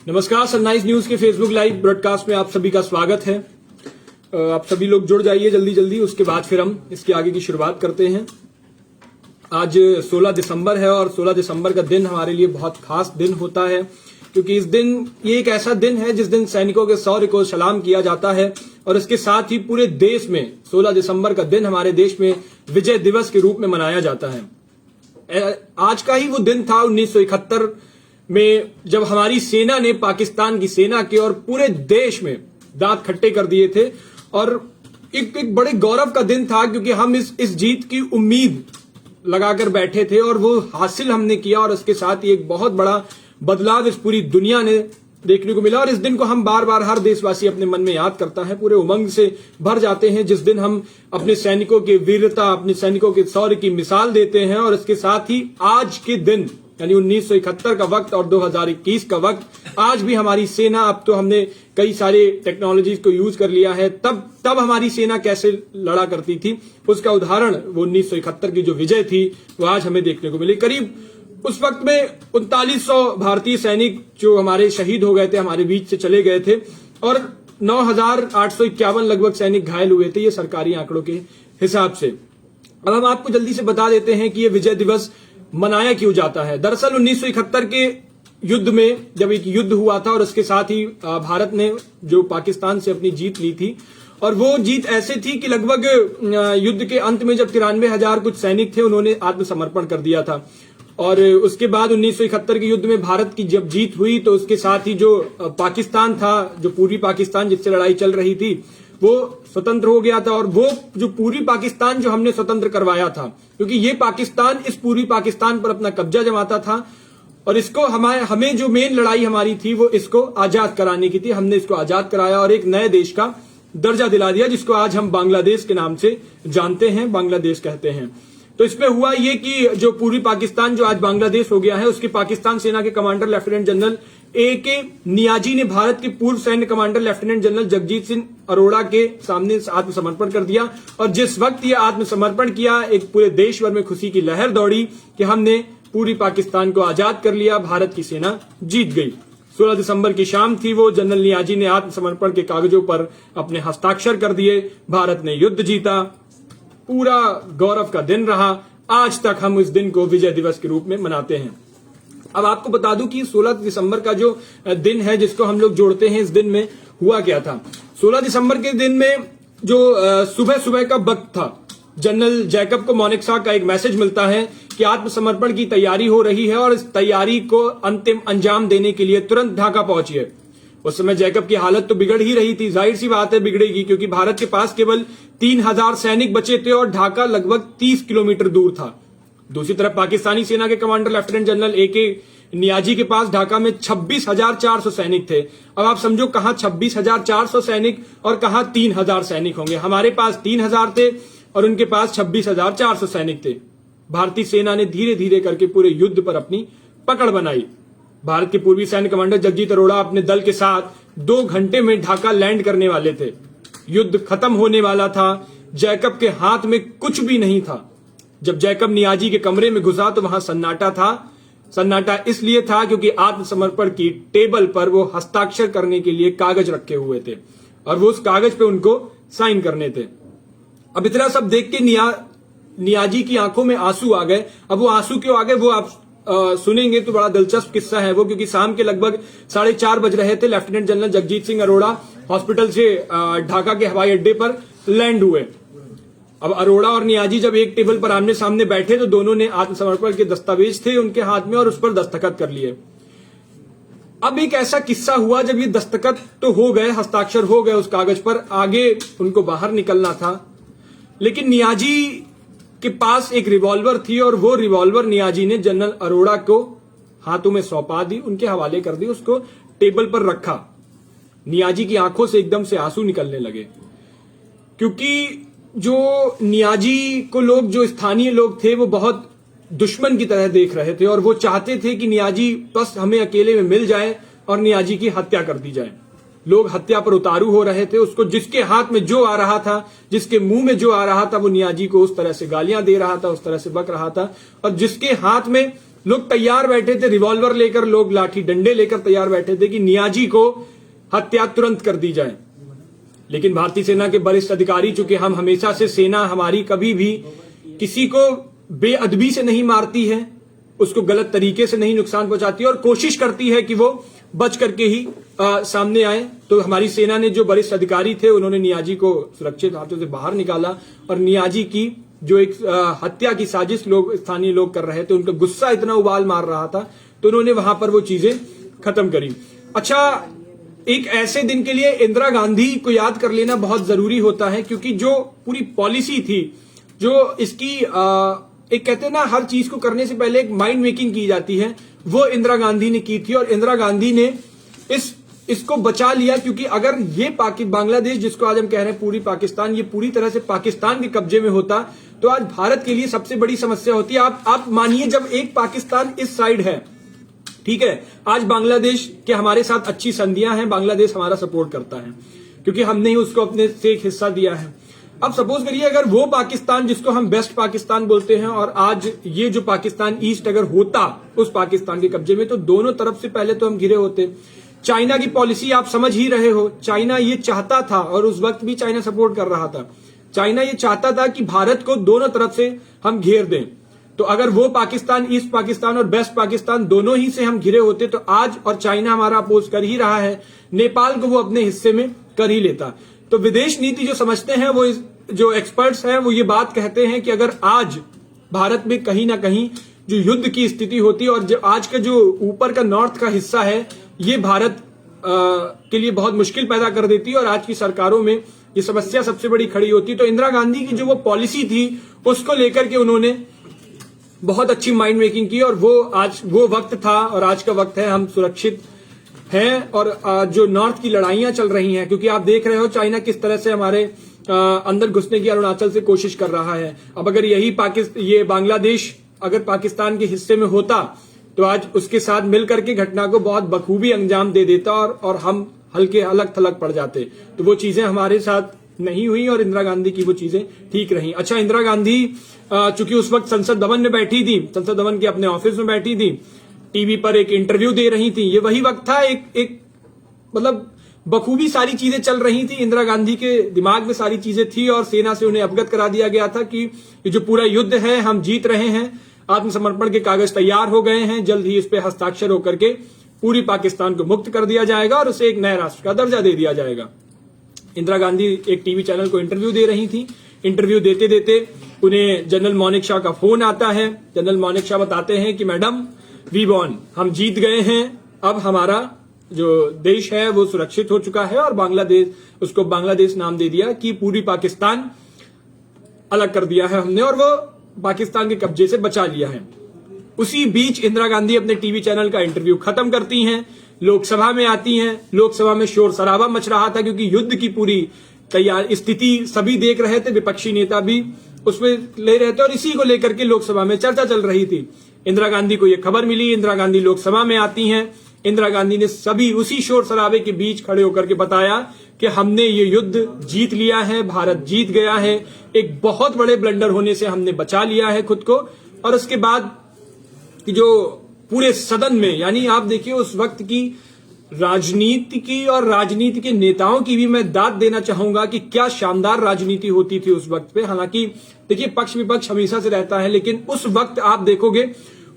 नमस्कार, sunrise news के Facebook live broadcast में आप सभी का स्वागत है। आप सभी लोग जुड़ जाइए जल्दी जल्दी, उसके बाद फिर हम इसके आगे की शुरुआत करते हैं। आज 16 दिसंबर है और 16 दिसंबर का दिन हमारे लिए बहुत खास दिन होता है, क्योंकि इस दिन ये एक ऐसा दिन है जिस दिन सैनिकों के शौर्य को सलाम किया जाता है और इसके साथ ही पूरे देश में 16 दिसंबर का दिन हमारे देश में विजय दिवस के रूप में मनाया जाता है। आज का ही वो दिन था 1971 में, जब हमारी सेना ने पाकिस्तान की सेना के और पूरे देश में दांत खट्टे कर दिए थे। और एक बड़े गौरव का दिन था, क्योंकि हम इस जीत की उम्मीद लगाकर बैठे थे और वो हासिल हमने किया। और उसके साथ ही एक बहुत बड़ा बदलाव इस पूरी दुनिया ने देखने को मिला। और इस दिन को हम बार बार हर देशवासी अपने मन में याद करता है, पूरे उमंग से भर जाते हैं, जिस दिन हम अपने सैनिकों की वीरता, अपने सैनिकों के शौर्य की मिसाल देते हैं। और इसके साथ ही आज के दिन यानी 1971 का वक्त और 2021 का वक्त, आज भी हमारी सेना, अब तो हमने कई सारे टेक्नोलॉजीज को यूज कर लिया है, तब हमारी सेना कैसे लड़ा करती थी उसका उदाहरण वो 1971 की जो विजय थी वो आज हमें देखने को मिली। करीब उस वक्त में 3900 भारतीय सैनिक जो हमारे शहीद हो गए थे, हमारे बीच से चले गए थे, और 9851 लगभग सैनिक घायल हुए थे, ये सरकारी आंकड़ों के हिसाब से। अब हम आपको जल्दी से बता देते हैं कि ये विजय दिवस मनाया क्यों जाता है। दरअसल 1971 के युद्ध में जब एक युद्ध हुआ था और उसके साथ ही भारत ने जो पाकिस्तान से अपनी जीत ली थी, और वो जीत ऐसे थी कि लगभग युद्ध के अंत में जब 93,000 कुछ सैनिक थे, उन्होंने आत्मसमर्पण कर दिया था। और उसके बाद 1971 के युद्ध में भारत की जब जीत हुई तो उसके साथ ही जो पाकिस्तान था, जो पूर्वी पाकिस्तान जिससे लड़ाई चल रही थी, वो स्वतंत्र हो गया था। और वो जो पूर्वी पाकिस्तान जो हमने स्वतंत्र करवाया था, क्योंकि ये पाकिस्तान इस पूर्वी पाकिस्तान पर अपना कब्जा जमाता था, और इसको हमें जो मेन लड़ाई हमारी थी वो इसको आजाद कराने की थी। हमने इसको आजाद कराया और एक नए देश का दर्जा दिला दिया, जिसको आज हम बांग्लादेश के नाम से जानते हैं, बांग्लादेश कहते हैं। तो इसमें हुआ ये कि जो पूर्वी पाकिस्तान जो आज बांग्लादेश हो गया है, उसकी पाकिस्तान सेना के commander lieutenant general A.K. Niazi ने भारत के पूर्व सैन्य commander lieutenant general Jagjit Singh Arora के सामने आत्मसमर्पण कर दिया। और जिस वक्त ये आत्मसमर्पण किया, एक पूरे देश भर में खुशी की लहर दौड़ी कि हमने पूर्वी पाकिस्तान को आजाद कर लिया, भारत की सेना जीत गई। 16 दिसंबर की शाम थी वो, जनरल नियाजी ने आत्मसमर्पण के कागजों पर अपने हस्ताक्षर कर दिए, भारत ने युद्ध जीता। पूरा गौरव का दिन रहा। आज तक हम इस दिन को विजय दिवस के रूप में मनाते हैं। अब आपको बता दूं कि 16 दिसंबर का जो दिन है, जिसको हम लोग जोड़ते हैं, इस दिन में हुआ क्या था। 16 दिसंबर के दिन में जो सुबह सुबह का वक्त था, जनरल जैकब को मोनिक्सा का एक मैसेज मिलता है कि आत्मसमर्पण की तैयारी हो रही है और इस तैयारी को अंतिम अंजाम देने के लिए तुरंत ढाका पहुंचिए। उस समय जैकब की हालत तो बिगड़ ही रही थी, जाहिर सी बात है बिगड़ेगी, क्योंकि भारत के पास केवल 3000 सैनिक बचे थे और ढाका लगभग 30 किलोमीटर दूर था। दूसरी तरफ पाकिस्तानी सेना के commander lieutenant general A.K. Niazi के पास ढाका में 26,400 सैनिक थे। अब आप समझो कहां 26,400 सैनिक और कहां 3,000 सैनिक होंगे। हमारे पास 3,000 थे और उनके पास 26,400 सैनिक थे। भारतीय सेना ने धीरे धीरे करके पूरे युद्ध पर अपनी पकड़ बनाई। भारत के पूर्वी सैन्य कमांडर जगजीत अरोड़ा अपने दल के साथ 2 घंटे में ढाका लैंड करने वाले थे। युद्ध खत्म होने वाला था। जैकब के हाथ में कुछ भी नहीं था। जब जैकब नियाजी के कमरे में घुसा तो वहां सन्नाटा था। सन्नाटा इसलिए था क्योंकि आत्मसमर्पण की टेबल पर वो हस्ताक्षर करने के लिए कागज रखे हुए थे और वो उस कागज पे उनको साइन करने थे। अब इतना सब देख के नियाजी की आंखों में आंसू आ गए। अब वो आंसू क्यों आ गए वो आप सुनेंगे तो बड़ा दिलचस्प किस्सा है वो, क्योंकि शाम के लगभग 4:30 बज रहे थे। Lieutenant general Jagjit Singh Arora hospital से ढाका के हवाई अड्डे पर लैंड हुए। अब अरोड़ा और नियाजी जब एक टेबल पर आमने सामने बैठे तो दोनों ने आत्मसमर्पण के दस्तावेज थे उनके हाथ में और उस पर दस्तखत कर लिए। अब एक ऐसा किस्सा हुआ, जब ये दस्तखत तो हो गए, हस्ताक्षर हो गए उस कागज पर, आगे उनको बाहर निकलना था, लेकिन नियाजी के पास एक रिवॉल्वर थी और वो रिवॉल्वर नियाजी ने जनरल अरोड़ा को हाथों में सौंपा दी, उनके हवाले कर दी, उसको टेबल पर रखा। नियाजी की आंखों से एकदम से आंसू निकलने लगे, क्योंकि जो नियाजी को लोग, जो स्थानीय लोग थे, वो बहुत दुश्मन की तरह देख रहे थे और वो चाहते थे कि नियाजी बस हमें अकेले में मिल जाए और नियाजी की हत्या कर दी जाए। लोग हत्या पर उतारू हो रहे थे। उसको जिसके हाथ में जो आ रहा था, जिसके मुंह में जो आ रहा था, वो नियाजी को उस तरह से गालियां दे रहा था, उस तरह से बक रहा था। और जिसके हाथ में लोग तैयार बैठे थे, रिवॉल्वर लेकर, लोग लाठी डंडे लेकर तैयार बैठे थे कि नियाजी को हत्या तुरंत कर दी जाए। लेकिन भारतीय सेना के वरिष्ठ अधिकारी, चूंकि हम हमेशा से सेना हमारी कभी भी किसी को बेअदबी से नहीं मारती है, उसको गलत तरीके से नहीं नुकसान पहुंचाती है और कोशिश करती है कि वो बच करके ही सामने आए। तो हमारी सेना ने जो वरिष्ठ अधिकारी थे उन्होंने नियाजी को सुरक्षित हाथों से बाहर निकाला और नियाजी की जो एक हत्या की साजिश स्थानीय लोग कर रहे थे, उनका गुस्सा इतना उबाल मार रहा था, तो उन्होंने वहां पर वो चीजें खत्म करी। अच्छा, एक ऐसे दिन के लिए इंदिरा गांधी को याद कर लेना बहुत जरूरी होता है, क्योंकि जो पूरी पॉलिसी थी, जो इसकी एक कहते हैं ना, हर चीज को करने से पहले एक माइंड मेकिंग की जाती है, वो इंदिरा गांधी ने की थी। और इंदिरा गांधी ने इसको बचा लिया, क्योंकि अगर ये बांग्लादेश, जिसको आज हम कह रहे हैं पूरी पाकिस्तान, ये पूरी तरह से पाकिस्तान के कब्जे में होता तो आज भारत के लिए सबसे बड़ी समस्या होती है। आप मानिए, जब एक पाकिस्तान इस साइड है, ठीक है, आज बांग्लादेश के हमारे साथ अच्छी संधियां हैं, बांग्लादेश हमारा सपोर्ट करता है क्योंकि हमने ही उसको अपने से एक हिस्सा दिया है। अब सपोज करिए अगर वो पाकिस्तान, जिसको हम बेस्ट पाकिस्तान बोलते हैं, और आज ये जो पाकिस्तान ईस्ट अगर होता उस पाकिस्तान के कब्जे में, तो दोनों तरफ से पहले तो हम घिरे होते। चाइना की पॉलिसी आप समझ ही रहे हो, चाइना ये चाहता था, और उस वक्त भी चाइना सपोर्ट कर रहा था, चाइना ये चाहता था कि भारत को दोनों तरफ से हम घेर दें। तो अगर वो पाकिस्तान, ईस्ट पाकिस्तान और वेस्ट पाकिस्तान दोनों ही से हम घिरे होते, तो आज, और चाइना हमारा अपोज कर ही रहा है, नेपाल को वो अपने हिस्से में कर ही लेता। तो विदेश नीति जो समझते हैं, वो जो एक्सपर्ट्स हैं, वो ये बात कहते हैं कि अगर आज भारत में कहीं ना कहीं जो युद्ध की स्थिति होती, और जो आज का जो ऊपर का नॉर्थ का हिस्सा है, ये भारत के लिए बहुत मुश्किल पैदा कर देती है, और आज की सरकारों में ये समस्या सबसे बड़ी खड़ी होती। तो इंदिरा गांधी की जो वो पॉलिसी थी, उसको लेकर के उन्होंने बहुत अच्छी माइंड मेकिंग की, और वो वक्त था और आज का वक्त है, हम सुरक्षित हैं। और जो नॉर्थ की लड़ाइयां चल रही हैं, क्योंकि आप देख रहे हो चाइना किस तरह से हमारे अंदर घुसने की अरुणाचल से कोशिश कर रहा है। अब अगर ये बांग्लादेश अगर पाकिस्तान के हिस्से में होता, तो आज उसके साथ मिलकर के घटना को बहुत बखूबी अंजाम दे देता, और हम हल्के अलग थलग पड़ जाते। तो वो चीजें हमारे साथ नहीं हुई, और इंदिरा गांधी की वो चीजें ठीक रही। अच्छा, इंदिरा गांधी चूंकि उस वक्त संसद भवन में बैठी थी, संसद भवन के अपने ऑफिस में बैठी थी, टीवी पर एक इंटरव्यू दे रही थी, ये वही वक्त था, एक मतलब बखूबी सारी चीजें चल रही थी, इंदिरा गांधी के दिमाग में सारी चीजें थी, और सेना से उन्हें अवगत करा दिया गया था कि ये जो पूरा युद्ध है, हम जीत रहे हैं, आत्मसमर्पण के कागज तैयार हो गए हैं, जल्द ही इस पे हस्ताक्षर होकर के पूरी पाकिस्तान को मुक्त कर दिया जाएगा और उसे एक नए राष्ट्र का दर्जा दे दिया जाएगा। इंदिरा गांधी एक टीवी चैनल को इंटरव्यू दे रही थी। इंटरव्यू देते देते उन्हें जनरल मानेकशॉ का फोन आता है। जनरल मानेकशॉ बताते हैं कि मैडम, वी वॉन, हम जीत गए हैं, अब हमारा जो देश है वो सुरक्षित हो चुका है, और बांग्लादेश, उसको बांग्लादेश नाम दे दिया कि पूरी पाकिस्तान अलग कर दिया है हमने, और वो पाकिस्तान के कब्जे से बचा लिया है। उसी बीच इंदिरा गांधी अपने टीवी चैनल का इंटरव्यू खत्म करती हैं, लोकसभा में आती हैं। लोकसभा में शोर शराबा मच रहा था, क्योंकि युद्ध की पूरी तैयार स्थिति सभी देख रहे थे, विपक्षी नेता भी उसमें ले रहे थे, और इसी को लेकर के लोकसभा में चर्चा चल रही थी। इंदिरा गांधी को यह खबर मिली, इंदिरा गांधी लोकसभा में आती हैं। इंदिरा गांधी ने सभी उसी शोर शराबे के बीच खड़े होकर के बताया कि हमने ये युद्ध जीत लिया है, भारत जीत गया है, एक बहुत बड़े ब्लंडर होने से हमने बचा लिया है खुद को। और उसके बाद कि जो पूरे सदन में, यानी आप देखिए उस वक्त की राजनीति की और राजनीति के नेताओं की भी मैं दाद देना चाहूंगा कि क्या शानदार राजनीति होती थी उस वक्त पे। हालांकि देखिए पक्ष विपक्ष हमेशा से रहता है, लेकिन उस वक्त आप देखोगे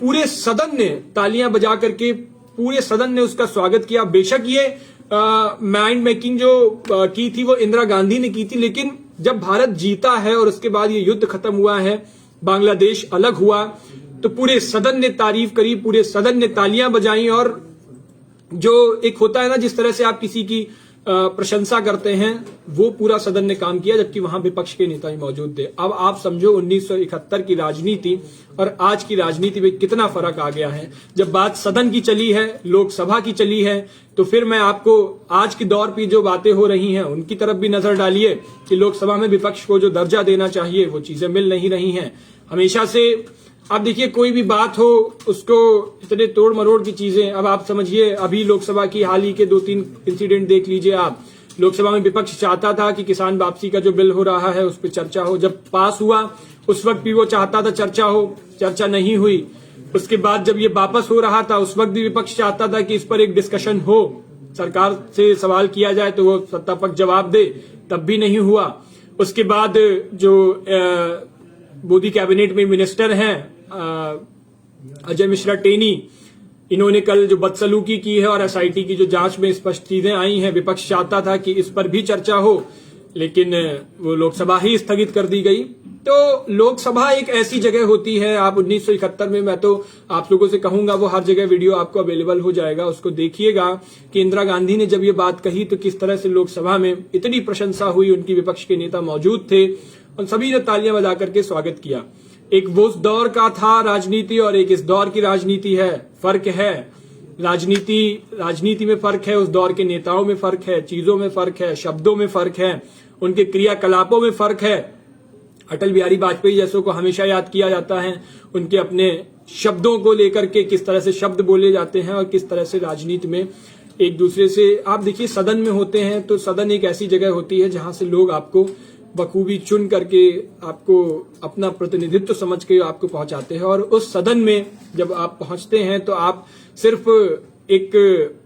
पूरे सदन ने तालियां बजा करके पूरे सदन ने उसका स्वागत किया। बेशक ये माइंड मेकिंग जो की थी वो इंदिरा गांधी ने की थी, लेकिन जब भारत जीता है और उसके बाद ये युद्ध खत्म हुआ है, बांग्लादेश अलग हुआ, तो पूरे सदन ने तारीफ करी, पूरे सदन ने तालियां बजाई। और जो एक होता है ना, जिस तरह से आप किसी की प्रशंसा करते हैं, वो पूरा सदन ने काम किया, जबकि वहां विपक्ष के नेता ही मौजूद थे। अब आप समझो 1971 की राजनीति और आज की राजनीति में कितना फर्क आ गया है। जब बात सदन की चली है, लोकसभा की चली है, तो फिर मैं आपको आज के दौर पे जो बातें हो रही हैं उनकी तरफ भी नजर डालिए कि लोकसभा में विपक्ष को जो दर्जा देना चाहिए वो चीजें मिल नहीं रही हैं। हमेशा से आप देखिए कोई भी बात हो उसको इतने तोड़ मरोड़ की चीजें, अब आप समझिए अभी लोकसभा की हाल ही के 2-3 इंसिडेंट देख लीजिए आप। लोकसभा में विपक्ष चाहता था कि किसान वापसी का जो बिल हो रहा है उस पर चर्चा हो, जब पास हुआ उस वक्त भी वो चाहता था चर्चा हो, चर्चा नहीं हुई। उसके बाद जब ये वापस हो रहा था उस वक्त भी विपक्ष चाहता था कि इस पर एक डिस्कशन हो, सरकार से सवाल किया जाए तो वो सत्ता पक्ष जवाब दे, तब भी नहीं हुआ। उसके बाद जो मोदी कैबिनेट में मिनिस्टर हैं अजय मिश्रा टेनी, इन्होंने कल जो बदसलूकी की है और एसआईटी की जो जांच में स्पष्ट चीजें आई हैं, विपक्ष चाहता था कि इस पर भी चर्चा हो, लेकिन वो लोकसभा ही स्थगित कर दी गई। तो लोकसभा एक ऐसी जगह होती है, आप 1971 में, मैं तो आप लोगों से कहूंगा वो हर जगह वीडियो आपको अवेलेबल हो जाएगा, उसको देखिएगा कि इंदिरा गांधी ने जब ये बात कही तो किस तरह से लोकसभा में इतनी प्रशंसा हुई, उनकी विपक्ष के नेता मौजूद थे और सभी ने तालियां बजा करके स्वागत किया। एक वो उस दौर का था राजनीति और एक इस दौर की राजनीति है, फर्क है। राजनीति में फर्क है, उस दौर के नेताओं में फर्क है, चीजों में फर्क है, शब्दों में फर्क है, उनके क्रियाकलापों में फर्क है। अटल बिहारी वाजपेयी जैसों को हमेशा याद किया जाता है, उनके अपने शब्दों को लेकर के किस तरह से शब्द बोले जाते हैं और किस तरह से राजनीति में एक दूसरे से, आप देखिए सदन में होते हैं तो सदन एक ऐसी जगह होती है जहां से लोग आपको बखूबी चुन करके आपको अपना प्रतिनिधित्व समझ के आपको पहुंचाते हैं। और उस सदन में जब आप पहुंचते हैं तो आप सिर्फ एक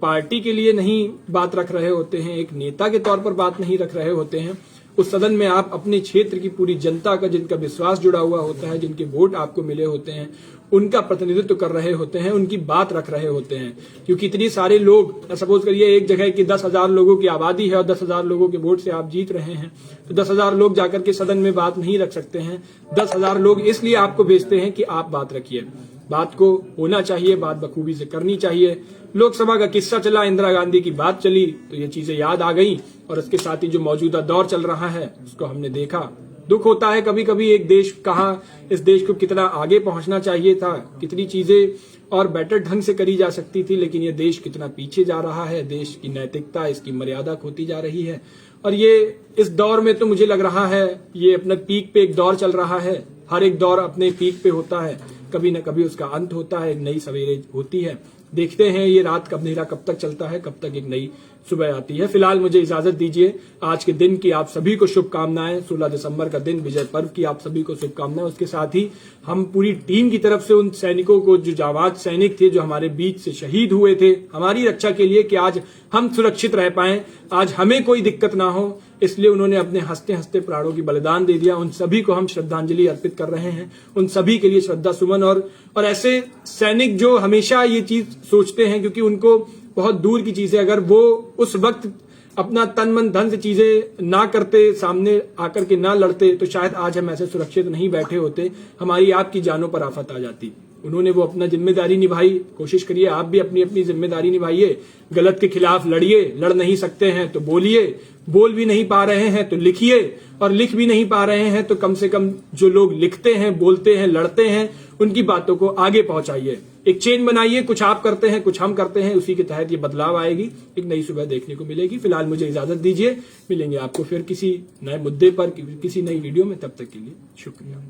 पार्टी के लिए नहीं बात रख रहे होते हैं, एक नेता के तौर पर बात नहीं रख रहे होते हैं। उस सदन में आप अपने क्षेत्र की पूरी जनता का, जिनका विश्वास जुड़ा हुआ होता है, जिनके वोट आपको मिले होते हैं, उनका प्रतिनिधित्व कर रहे होते हैं, उनकी बात रख रहे होते हैं। क्योंकि इतनी सारे लोग, सपोज करिए एक जगह की 10,000 लोगों की आबादी है और 10,000 लोगों के वोट से आप जीत रहे हैं, तो 10,000 लोग जाकर के सदन में बात नहीं रख सकते हैं। 10,000 लोग इसलिए आपको भेजते हैं कि आप बात रखिए। बात को होना चाहिए, बात बखूबी से करनी चाहिए। लोकसभा का किस्सा चला, इंदिरा गांधी की बात चली तो ये चीजें याद आ गई और उसके साथ ही जो मौजूदा दौर चल रहा है उसको हमने देखा। दुख होता है कभी कभी, एक देश कहाँ, इस देश को कितना आगे पहुंचना चाहिए था, कितनी चीजें और बेटर ढंग से करी जा सकती थी, लेकिन ये देश कितना पीछे जा रहा है। देश की नैतिकता, इसकी मर्यादा खोती जा रही है। और ये इस दौर में तो मुझे लग रहा है ये अपना पीक पे एक दौर चल रहा है। हर एक दौर अपने पीक पे होता है, कभी न कभी उसका अंत होता है, एक नई सवेरे होती है। देखते हैं ये रात का अंधेरा कब तक चलता है, कब तक एक नई सुबह आती है। फिलहाल मुझे इजाजत दीजिए। आज के दिन की आप सभी को शुभकामनाएं। 16 दिसंबर का दिन, विजय पर्व की आप सभी को शुभकामनाएं। उसके साथ ही हम पूरी टीम की तरफ से उन सैनिकों को, जो जाबाज सैनिक थे, जो हमारे बीच से शहीद हुए थे हमारी रक्षा के लिए, कि आज हम सुरक्षित रह पाएं, आज हमें कोई दिक्कत ना हो, इसलिए उन्होंने अपने हंसते हंसते प्राणों की बलिदान दे दिया। उन सभी को हम श्रद्धांजलि अर्पित कर रहे हैं, उन सभी के लिए श्रद्धा सुमन। और ऐसे सैनिक जो हमेशा ये चीज सोचते हैं, क्योंकि उनको बहुत दूर की चीजें, अगर वो उस वक्त अपना तन मन धन से चीजें ना करते, सामने आकर के ना लड़ते, तो शायद आज हम ऐसे सुरक्षित नहीं बैठे होते, हमारी आपकी जानों पर आफत आ जाती। उन्होंने वो अपना जिम्मेदारी निभाई। कोशिश करिए आप भी अपनी अपनी जिम्मेदारी निभाइए। गलत के खिलाफ लड़िए, लड़ नहीं सकते हैं तो बोलिए, बोल भी नहीं पा रहे हैं तो लिखिए, और लिख भी नहीं पा रहे हैं तो कम से कम जो लोग लिखते हैं, बोलते हैं, लड़ते हैं, उनकी बातों को आगे पहुंचाइए। एक चेन बनाइए, कुछ आप करते हैं, कुछ हम करते हैं, उसी के तहत ये बदलाव आएगी, एक नई सुबह देखने को मिलेगी। फिलहाल मुझे इजाजत दीजिए, मिलेंगे आपको फिर किसी नए मुद्दे पर, किसी नई वीडियो में। तब तक के लिए शुक्रिया।